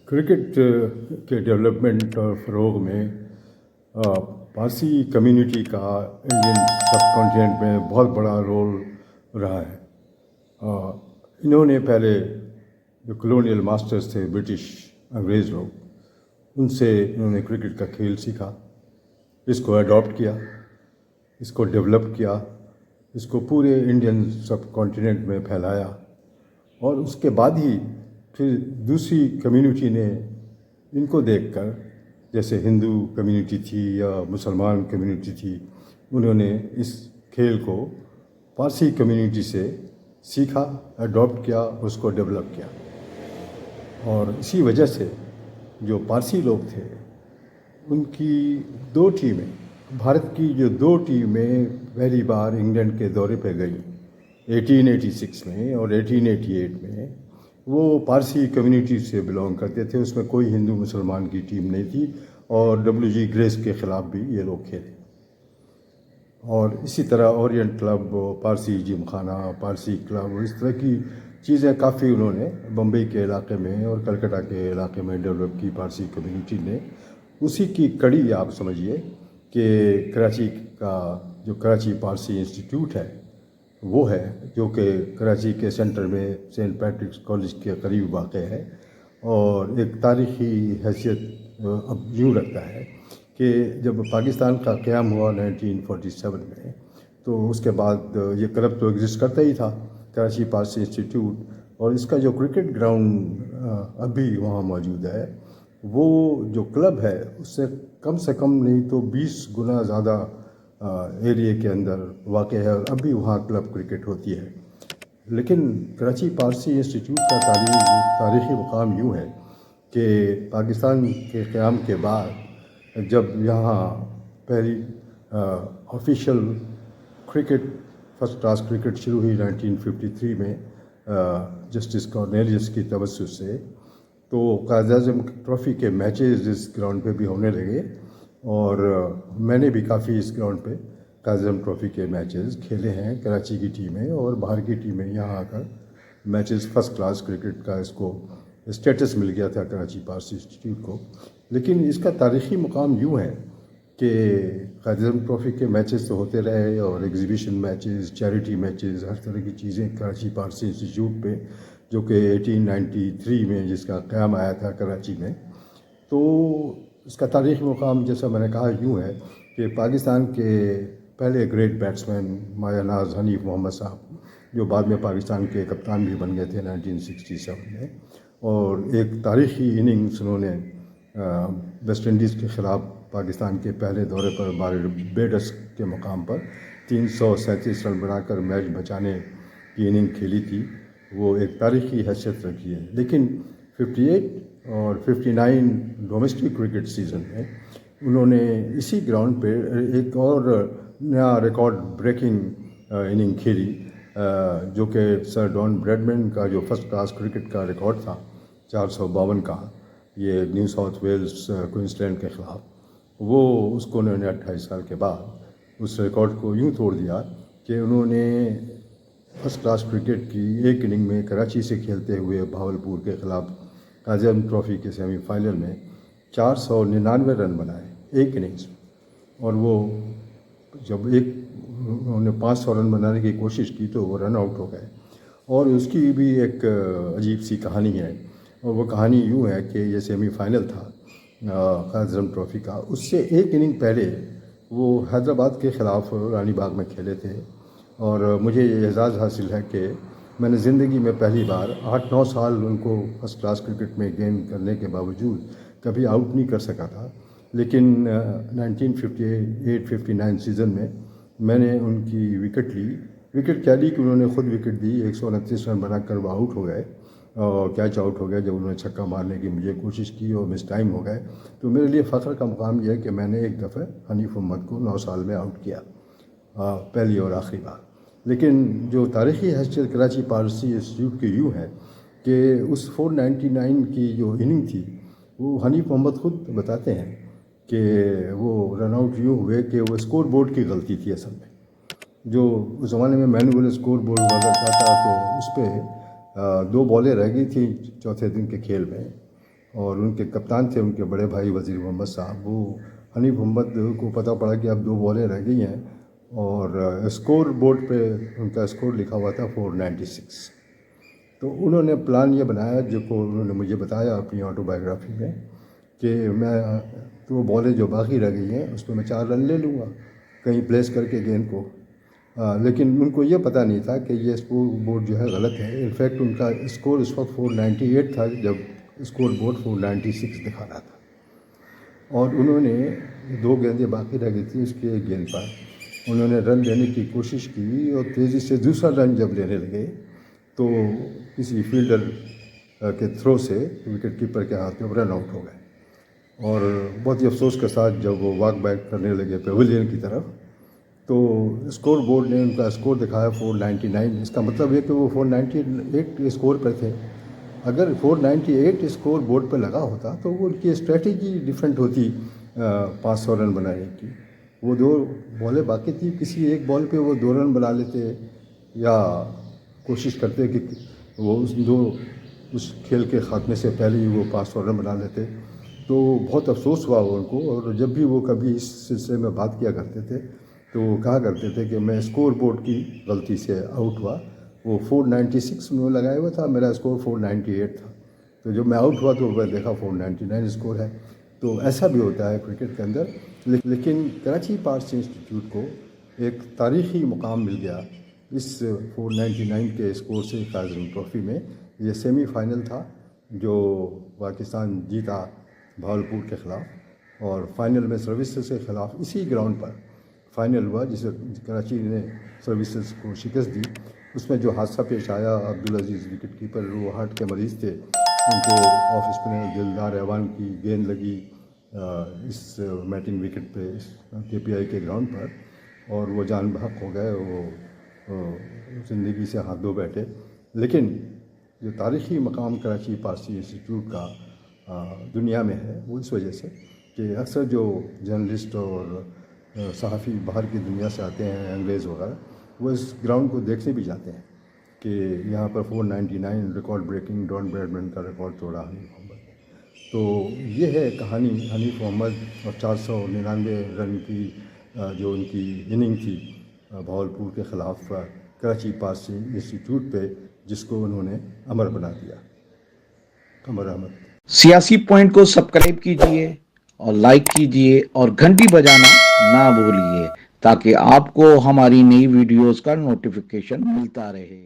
Cricket کے development اور فروغ میں پارسی کمیونٹی کا انڈین سب کانٹیننٹ میں بہت بڑا رول رہا ہے۔ انہوں نے پہلے جو کلونیل ماسٹرز تھے برٹش انگریز لوگ، ان سے انہوں نے کرکٹ کا کھیل سیکھا، اس کو اڈاپٹ کیا، اس کو ڈیولپ کیا، اس کو پورے انڈین سب کانٹیننٹ میں پھیلایا، اور اس کے بعد ہی پھر دوسری کمیونٹی نے ان کو دیکھ کر، جیسے ہندو کمیونٹی تھی یا مسلمان کمیونٹی تھی، انہوں نے اس کھیل کو پارسی کمیونٹی سے سیکھا، اڈاپٹ کیا، اس کو ڈیولپ کیا۔ اور اسی وجہ سے جو پارسی لوگ تھے ان کی دو ٹیمیں، بھارت کی جو دو ٹیمیں پہلی بار انگلینڈ کے دورے پہ گئیں 1886 میں اور 1888 میں، وہ پارسی کمیونٹی سے بلانگ کرتے تھے۔ اس میں کوئی ہندو مسلمان کی ٹیم نہیں تھی، اور ڈبلیو جی گریس کے خلاف بھی یہ لوگ کھیلے۔ اور اسی طرح اورینٹ کلب، پارسی جم خانہ، پارسی کلب، اس طرح کی چیزیں کافی انہوں نے بمبئی کے علاقے میں اور کلکتہ کے علاقے میں ڈیولپ کی پارسی کمیونٹی نے۔ اسی کی کڑی آپ سمجھیے کہ کراچی کا جو کراچی پارسی انسٹیٹیوٹ ہے وہ ہے، جو کہ کراچی کے سینٹر میں سینٹ پیٹرکس کالج کے قریب واقع ہے، اور ایک تاریخی حیثیت اب یوں رکھتا ہے کہ جب پاکستان کا قیام ہوا 1947 میں، تو اس کے بعد یہ کلب تو ایگزسٹ کرتا ہی تھا، کراچی پارسی انسٹیٹیوٹ، اور اس کا جو کرکٹ گراؤنڈ ابھی وہاں موجود ہے، وہ جو کلب ہے اس سے کم نہیں تو 20 گنا زیادہ ایریے کے اندر واقع ہے، اور اب بھی وہاں کلب کرکٹ ہوتی ہے۔ لیکن کراچی پارسی انسٹیٹیوٹ کا تاریخی مقام یوں ہے کہ پاکستان کے قیام کے بعد جب یہاں پہلی official cricket, first class cricket شروع ہوئی 1953 میں جسٹس کارنیلیس کی توسط سے، تو قائد اعظم ٹرافی کے میچز اس گراؤنڈ پہ بھی ہونے لگے، اور میں نے بھی کافی اس گراؤنڈ پہ قائد اعظم ٹرافی کے میچز کھیلے ہیں۔ کراچی کی ٹیمیں اور باہر کی ٹیمیں یہاں آ کر میچز، فرسٹ کلاس کرکٹ کا اس کو اسٹیٹس مل گیا تھا کراچی پارسی انسٹیٹیوٹ کو۔ لیکن اس کا تاریخی مقام یوں ہے کہ قائد اعظم ٹرافی کے میچز تو ہوتے رہے، اور ایگزیبیشن میچز، چیریٹی میچز، ہر طرح کی چیزیں کراچی پارسی انسٹیٹیوٹ پہ، جو کہ 1893 میں جس کا قیام آیا تھا کراچی میں۔ تو اس کا تاریخی مقام جیسا میں نے کہا یوں ہے کہ پاکستان کے پہلے گریٹ بیٹسمین مایہ ناز حنیف محمد صاحب، جو بعد میں پاکستان کے کپتان بھی بن گئے تھے 1967 میں، اور ایک تاریخی اننگز انہوں نے ویسٹ انڈیز کے خلاف پاکستان کے پہلے دورے پر باربیڈوس کے مقام پر 337 رن بنا کر میچ بچانے کی اننگ کھیلی تھی، وہ ایک تاریخی حیثیت رکھی ہے۔ لیکن 58 اور 59 ڈومیسٹک کرکٹ سیزن میں انہوں نے اسی گراؤنڈ پہ ایک اور نیا ریکارڈ بریکنگ اننگ کھیلی، جو کہ سر ڈان بریڈمن کا جو فرسٹ کلاس کرکٹ کا ریکارڈ تھا 452 کا، یہ نیو ساؤتھ ویلز کوئنسلینڈ کے خلاف، وہ اس کو انہوں نے 28 سال کے بعد اس ریکارڈ کو یوں توڑ دیا کہ انہوں نے فرسٹ کلاس کرکٹ کی ایک اننگ میں کراچی سے کھیلتے ہوئے بھاولپور کے خلاف قائد اعظم ٹرافی کے سیمی فائنل میں 499 رن بنائے ایک اننگز میں، اور وہ جب انہوں نے 500 رن بنانے کی کوشش کی تو وہ رن آؤٹ ہو گئے۔ اور اس کی بھی ایک عجیب سی کہانی ہے، اور وہ کہانی یوں ہے کہ یہ سیمی فائنل تھا قائد اعظم ٹرافی کا، اس سے ایک اننگ پہلے وہ حیدرآباد کے خلاف رانی باغ میں کھیلے تھے، اور مجھے یہ اعزاز حاصل ہے کہ میں نے زندگی میں پہلی بار 8-9 سال ان کو فرسٹ کلاس کرکٹ میں گیم کرنے کے باوجود کبھی آؤٹ نہیں کر سکا تھا۔ لیکن 1958-59 سیزن میں نے ان کی وکٹ لی، وکٹ کیا لی کہ انہوں نے خود وکٹ دی، 129 رن بنا کر وہ آؤٹ ہو گئے، اور کیچ آؤٹ ہو گئے جب انہوں نے چھکا مارنے کی مجھے کوشش کی اور مس ٹائم ہو گئے۔ تو میرے لیے فخر کا مقام یہ ہے کہ میں نے ایک دفعہ حنیف محمد کو 9 سال میں آؤٹ کیا، پہلی اور آخری بار۔ لیکن جو تاریخی حیثیت کراچی پارسی انسٹیٹیوٹ کی یوں ہے کہ اس 499 کی جو اننگ تھی، وہ حنیف محمد خود بتاتے ہیں کہ وہ رن آؤٹ یوں ہوئے کہ وہ اسکور بورڈ کی غلطی تھی اصل میں، جو اس زمانے میں مینول اسکور بورڈ ہوا کرتا تھا، تو اس پہ 2 بالیں رہ گئی تھیں چوتھے دن کے کھیل میں، اور ان کے کپتان تھے ان کے بڑے بھائی وزیر محمد صاحب. وہ حنیف محمد کو پتہ پڑا کہ اب 2 بالیں رہ گئی ہیں اور اسکور بورڈ پہ ان کا اسکور لکھا ہوا تھا 496. تو انہوں نے پلان یہ بنایا جو کو انہوں نے مجھے بتایا اپنی آٹو بایوگرافی میں کہ میں 2 بالیں جو باقی رہ گئی ہیں اس پہ میں 4 رن لے لوں گا کہیں پلیس کر کے گیند کو. لیکن ان کو یہ پتہ نہیں تھا کہ یہ اسکور بورڈ جو ہے غلط ہے. انفیکٹ ان کا اسکور اس وقت 498 تھا جب اسکور بورڈ 496 دکھا رہا تھا. اور انہوں نے 2 گیندیں باقی رہ گئی تھیں اس کی 1 گیند پر انہوں نے رن لینے کی کوشش کی اور تیزی سے دوسرا رن جب لینے لگے تو کسی فیلڈر کے تھرو سے وکٹ کیپر کے ہاتھ میں رن آؤٹ ہو گئے. اور بہت ہی افسوس کے ساتھ جب وہ واک بیک کرنے لگے پیویلین کی طرف تو اسکور بورڈ نے ان کا اسکور دکھایا 499. اس کا مطلب یہ کہ وہ 498 اسکور پر تھے. اگر 498 اسکور بورڈ پہ لگا ہوتا تو وہ ان کی اسٹریٹجی ڈیفرنٹ ہوتی 500 رن بنانے کی. وہ 2 بالیں باقی تھی, کسی ایک بال پہ وہ 2 رن بنا لیتے یا کوشش کرتے کہ وہ اس کھیل کے خاتمے سے پہلے ہی وہ 500 رن بنا لیتے. تو بہت افسوس ہوا ان کو. اور جب بھی وہ کبھی اس سلسلے میں بات کیا کرتے تھے تو وہ کہا کرتے تھے کہ میں اسکور بورڈ کی غلطی سے آؤٹ ہوا. وہ 496 میں لگایا ہوا تھا, میرا اسکور 498 تھا. تو جب میں آؤٹ ہوا تو میں دیکھا 499 اسکور ہے. تو ایسا بھی ہوتا ہے کرکٹ کے اندر. لیکن کراچی پارس انسٹیٹیوٹ کو ایک تاریخی مقام مل گیا اس 499 کے اسکور سے کازم ٹرافی میں. یہ سیمی فائنل تھا جو پاکستان جیتا بھاولپور کے خلاف, اور فائنل میں سروسز کے خلاف اسی گراؤنڈ پر فائنل ہوا جسے کراچی نے سروسز کو شکست دی. اس میں جو حادثہ پیش آیا, عبدالعزیز وکٹ کیپر وہ ہارٹ کے مریض تھے, ان کو آف اسپنر دلدار ایوان کی گیند لگی اس میٹنگ وکٹ پہ KPI کے گراؤنڈ پر اور وہ جان بحق ہو گئے. وہ زندگی سے ہاتھ دھو بیٹھے. لیکن جو تاریخی مقام کراچی پارسی انسٹیٹیوٹ کا دنیا میں ہے وہ اس وجہ سے کہ اکثر جو جرنلسٹ اور صحافی باہر کی دنیا سے آتے ہیں انگریز وغیرہ, وہ اس گراؤنڈ کو دیکھنے بھی جاتے ہیں کہ یہاں پر 499 ریکارڈ بریکنگ ڈان براڈمن کا ریکارڈ توڑا حنیف محمد نے. تو یہ ہے کہانی حنیف محمد اور 499 رن کی جو ان کی اننگ تھی بھاولپور کے خلاف کراچی پارسی انسٹیٹیوٹ پہ, جس کو انہوں نے امر بنا دیا. قمر احمد. سیاسی پوائنٹ کو سبسکرائب کیجئے اور لائک کیجئے اور گھنٹی بجانا نہ بھولیے تاکہ آپ کو ہماری نئی ویڈیوز کا نوٹیفیکیشن ملتا رہے.